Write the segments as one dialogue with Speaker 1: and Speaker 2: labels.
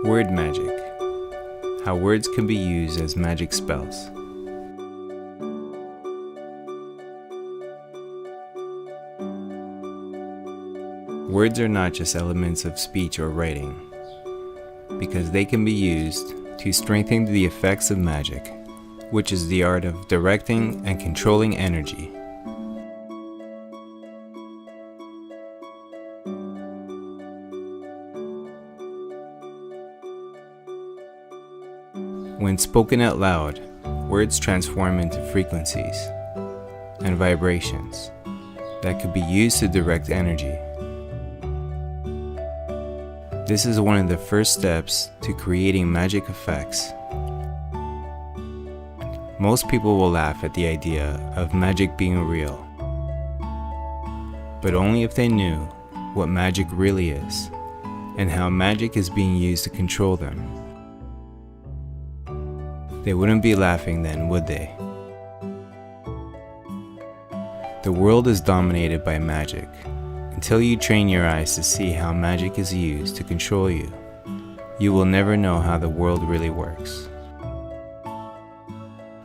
Speaker 1: Word magic. How words can be used as magic spells. Words are not just elements of speech or writing, because they can be used to strengthen the effects of magic, which is the art of directing and controlling energy. When spoken out loud, words transform into frequencies and vibrations that could be used to direct energy. This is one of the first steps to creating magic effects. Most people will laugh at the idea of magic being real, but only if they knew what magic really is and how magic is being used to control them. They wouldn't be laughing then, would they? The world is dominated by magic. Until you train your eyes to see how magic is used to control you, you will never know how the world really works.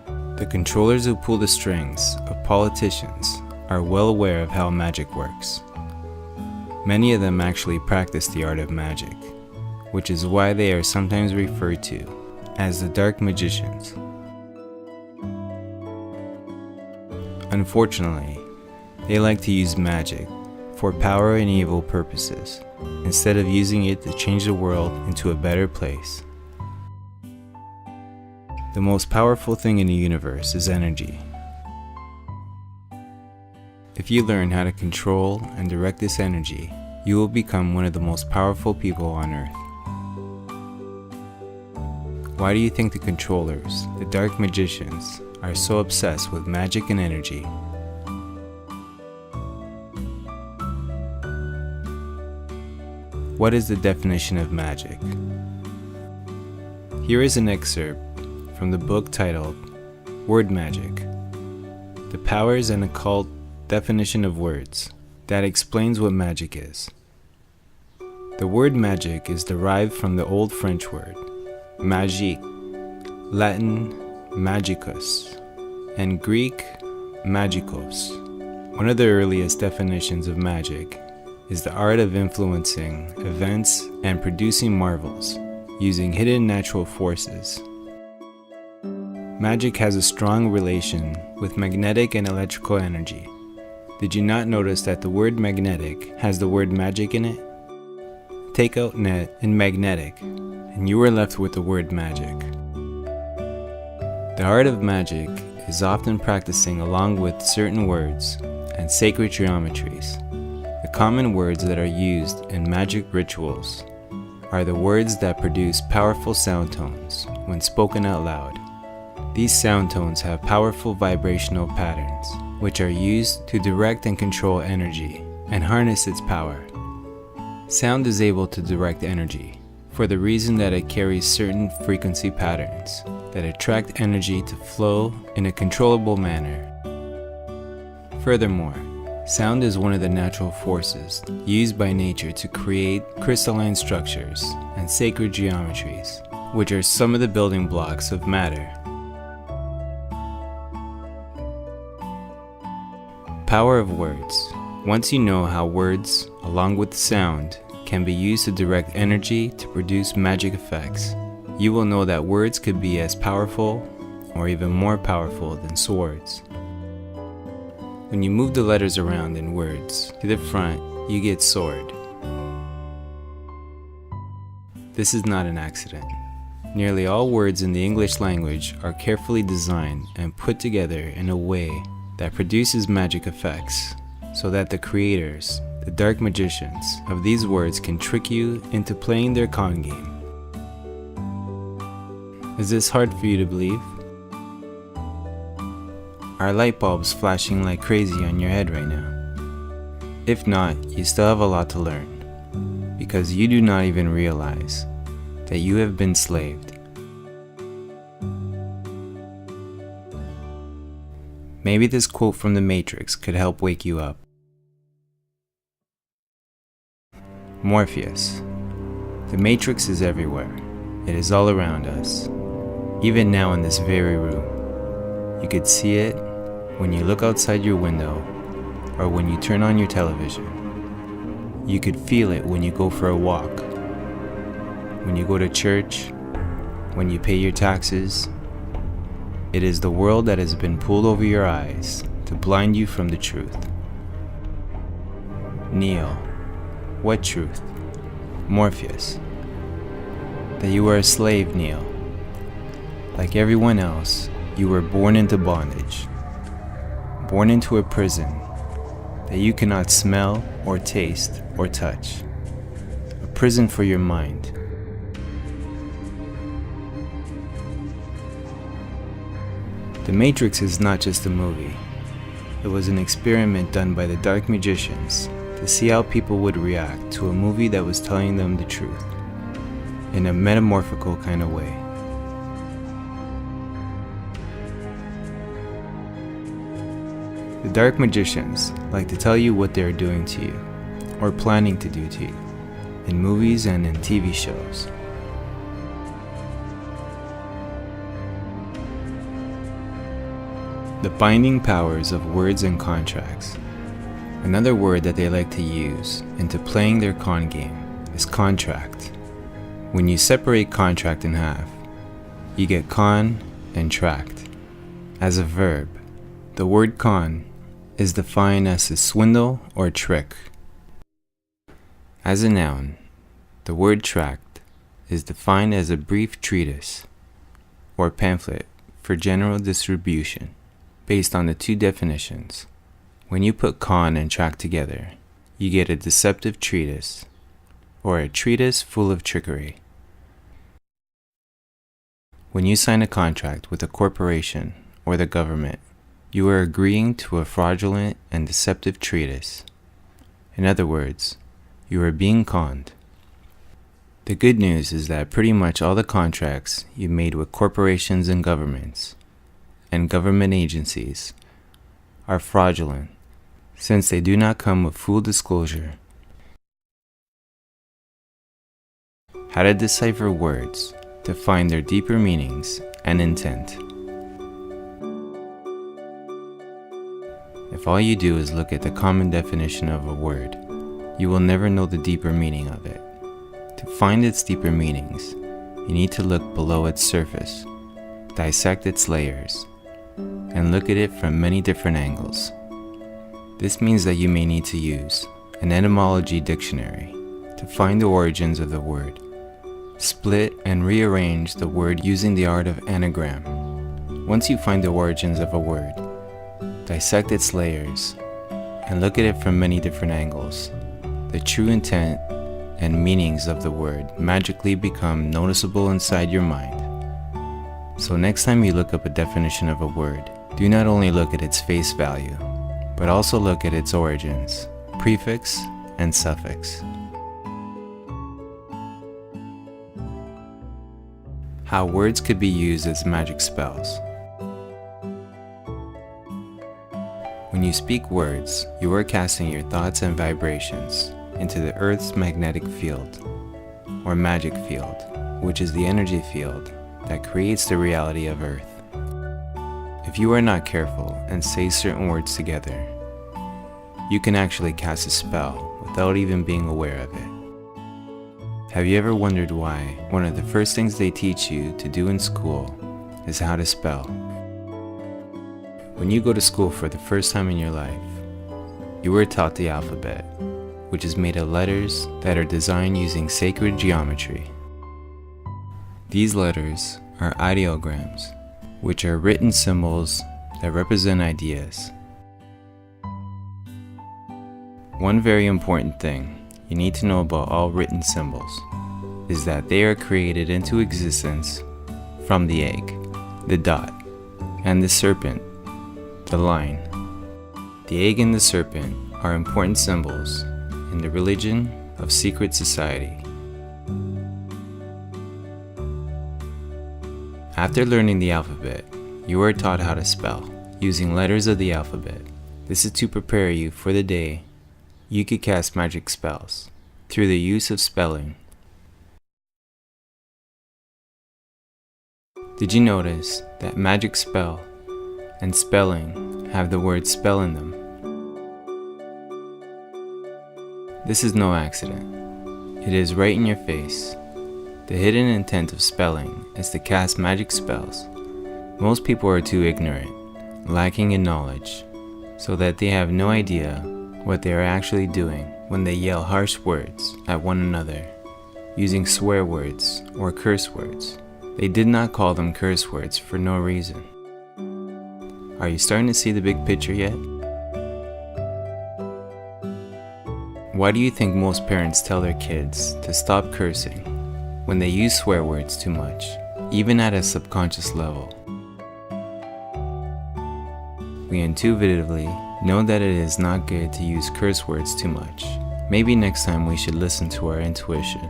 Speaker 1: The controllers who pull the strings of politicians are well aware of how magic works. Many of them actually practice the art of magic, which is why they are sometimes referred to as the dark magicians. Unfortunately, they like to use magic for power and evil purposes, instead of using it to change the world into a better place. The most powerful thing in the universe is energy. If you learn how to control and direct this energy, you will become one of the most powerful people on earth. Why do you think the controllers, the dark magicians, are so obsessed with magic and energy? What is the definition of magic? Here is an excerpt from the book titled Word Magic: The Powers and Occult Definition of Words, that explains what magic is. The word magic is derived from the Old French word magique, Latin magicus, and Greek magikos. One of the earliest definitions of magic is the art of influencing events and producing marvels using hidden natural forces. Magic has a strong relation with magnetic and electrical energy. Did you not notice that the word magnetic has the word magic in it? Take out net and magnetic, and you are left with the word magic. The art of magic is often practicing along with certain words and sacred geometries. The common words that are used in magic rituals are the words that produce powerful sound tones when spoken out loud. These sound tones have powerful vibrational patterns, which are used to direct and control energy and harness its power. Sound is able to direct energy for the reason that it carries certain frequency patterns that attract energy to flow in a controllable manner. Furthermore, sound is one of the natural forces used by nature to create crystalline structures and sacred geometries, which are some of the building blocks of matter. Power of words. Once you know how words, along with sound, can be used to direct energy to produce magic effects, you will know that words could be as powerful or even more powerful than swords. When you move the letters around in words to the front, you get sword. This is not an accident. Nearly all words in the English language are carefully designed and put together in a way that produces magic effects, so that the creators, the dark magicians of these words, can trick you into playing their con game. Is this hard for you to believe? Are light bulbs flashing like crazy on your head right now? If not, you still have a lot to learn, because you do not even realize that you have been slaved. Maybe this quote from The Matrix could help wake you up. Morpheus. The Matrix is everywhere. It is all around us, even now in this very room. You could see it when you look outside your window or when you turn on your television. You could feel it when you go for a walk, when you go to church, when you pay your taxes. It is the world that has been pulled over your eyes to blind you from the truth. Neo, what truth? Morpheus, that you are a slave, Neo. Like everyone else, you were born into bondage, born into a prison that you cannot smell or taste or touch, a prison for your mind. The Matrix is not just a movie. It was an experiment done by the dark magicians to see how people would react to a movie that was telling them the truth, in a metamorphical kind of way. The dark magicians like to tell you what they are doing to you, or planning to do to you, in movies and in TV shows. The binding powers of words and contracts. Another word that they like to use into playing their con game is contract. When you separate contract in half, you get con and tract. As a verb, the word con is defined as a swindle or trick. As a noun, the word tract is defined as a brief treatise or pamphlet for general distribution. Based on the two definitions, when you put con and tract together, you get a deceptive treatise, or a treatise full of trickery. When you sign a contract with a corporation or the government, you are agreeing to a fraudulent and deceptive treatise. In other words, you are being conned. The good news is that pretty much all the contracts you made with corporations and governments and government agencies are fraudulent, since they do not come with full disclosure. How to decipher words to find their deeper meanings and intent. If all you do is look at the common definition of a word, you will never know the deeper meaning of it. To find its deeper meanings, you need to look below its surface, dissect its layers, and look at it from many different angles. This means that you may need to use an etymology dictionary to find the origins of the word. Split and rearrange the word using the art of anagram. Once you find the origins of a word, dissect its layers and look at it from many different angles. The true intent and meanings of the word magically become noticeable inside your mind. So next time you look up a definition of a word, do not only look at its face value, but also look at its origins, prefix and suffix. How words could be used as magic spells. When you speak words, you are casting your thoughts and vibrations into the Earth's magnetic field, or magic field, which is the energy field that creates the reality of Earth. If you are not careful and say certain words together, you can actually cast a spell without even being aware of it. Have you ever wondered why one of the first things they teach you to do in school is how to spell? When you go to school for the first time in your life, you were taught the alphabet, which is made of letters that are designed using sacred geometry. These letters are ideograms, which are written symbols that represent ideas. One very important thing you need to know about all written symbols is that they are created into existence from the egg, the dot, and the serpent, the line. The egg and the serpent are important symbols in the religion of secret society. After learning the alphabet, you are taught how to spell using letters of the alphabet. This is to prepare you for the day you could cast magic spells through the use of spelling. Did you notice that magic spell and spelling have the word spell in them? This is no accident. It is right in your face. The hidden intent of spelling is to cast magic spells. Most people are too ignorant, lacking in knowledge, so that they have no idea what they are actually doing when they yell harsh words at one another, using swear words or curse words. They did not call them curse words for no reason. Are you starting to see the big picture yet? Why do you think most parents tell their kids to stop cursing when they use swear words too much, even at a subconscious level? We intuitively know that it is not good to use curse words too much. Maybe next time we should listen to our intuition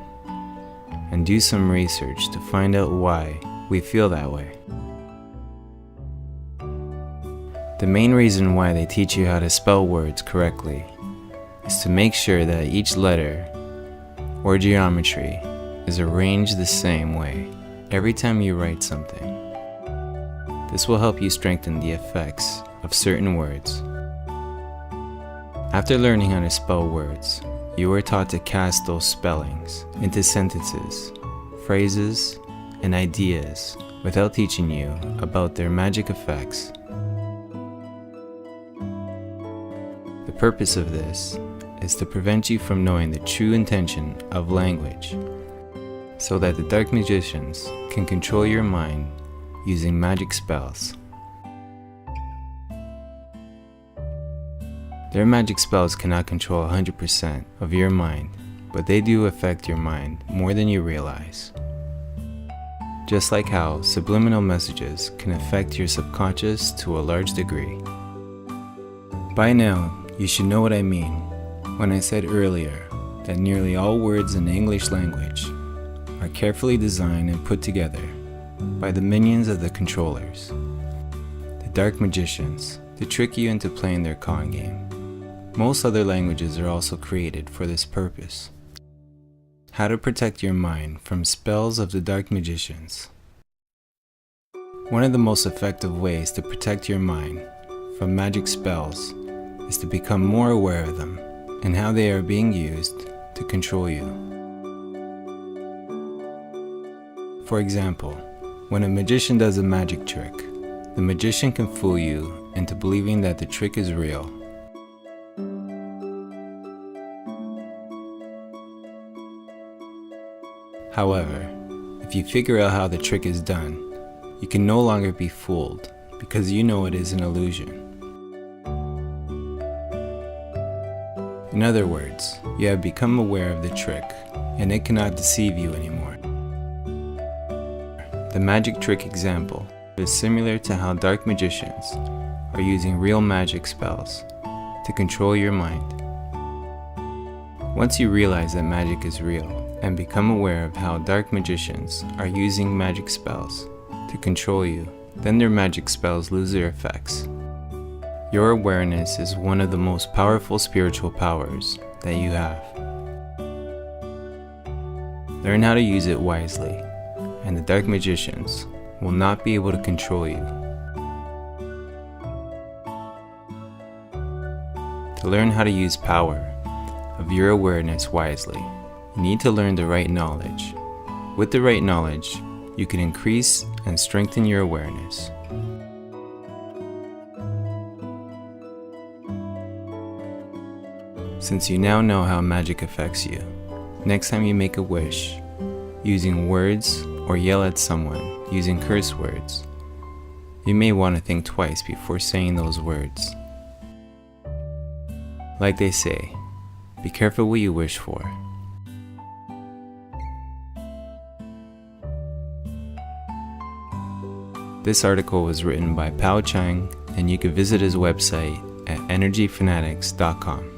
Speaker 1: and do some research to find out why we feel that way. The main reason why they teach you how to spell words correctly is to make sure that each letter or geometry is arranged the same way every time you write something. This will help you strengthen the effects of certain words. After learning how to spell words, you are taught to cast those spellings into sentences, phrases, and ideas without teaching you about their magic effects. The purpose of this is to prevent you from knowing the true intention of language, so that the dark magicians can control your mind using magic spells. Their magic spells cannot control 100% of your mind, but they do affect your mind more than you realize. Just like how subliminal messages can affect your subconscious to a large degree. By now, you should know what I mean when I said earlier that nearly all words in the English language are carefully designed and put together by the minions of the controllers, the dark magicians, to trick you into playing their con game. Most other languages are also created for this purpose. How to protect your mind from spells of the dark magicians. One of the most effective ways to protect your mind from magic spells is to become more aware of them and how they are being used to control you. For example, when a magician does a magic trick, the magician can fool you into believing that the trick is real. However, if you figure out how the trick is done, you can no longer be fooled because you know it is an illusion. In other words, you have become aware of the trick and it cannot deceive you anymore. The magic trick example is similar to how dark magicians are using real magic spells to control your mind. Once you realize that magic is real and become aware of how dark magicians are using magic spells to control you, then their magic spells lose their effects. Your awareness is one of the most powerful spiritual powers that you have. Learn how to use it wisely, and the dark magicians will not be able to control you. To learn how to use power of your awareness wisely, you need to learn the right knowledge. With the right knowledge, you can increase and strengthen your awareness. Since you now know how magic affects you, next time you make a wish using words or yell at someone using curse words, you may want to think twice before saying those words. Like they say, be careful what you wish for. This article was written by Pao Chang, and you can visit his website at energyfanatics.com.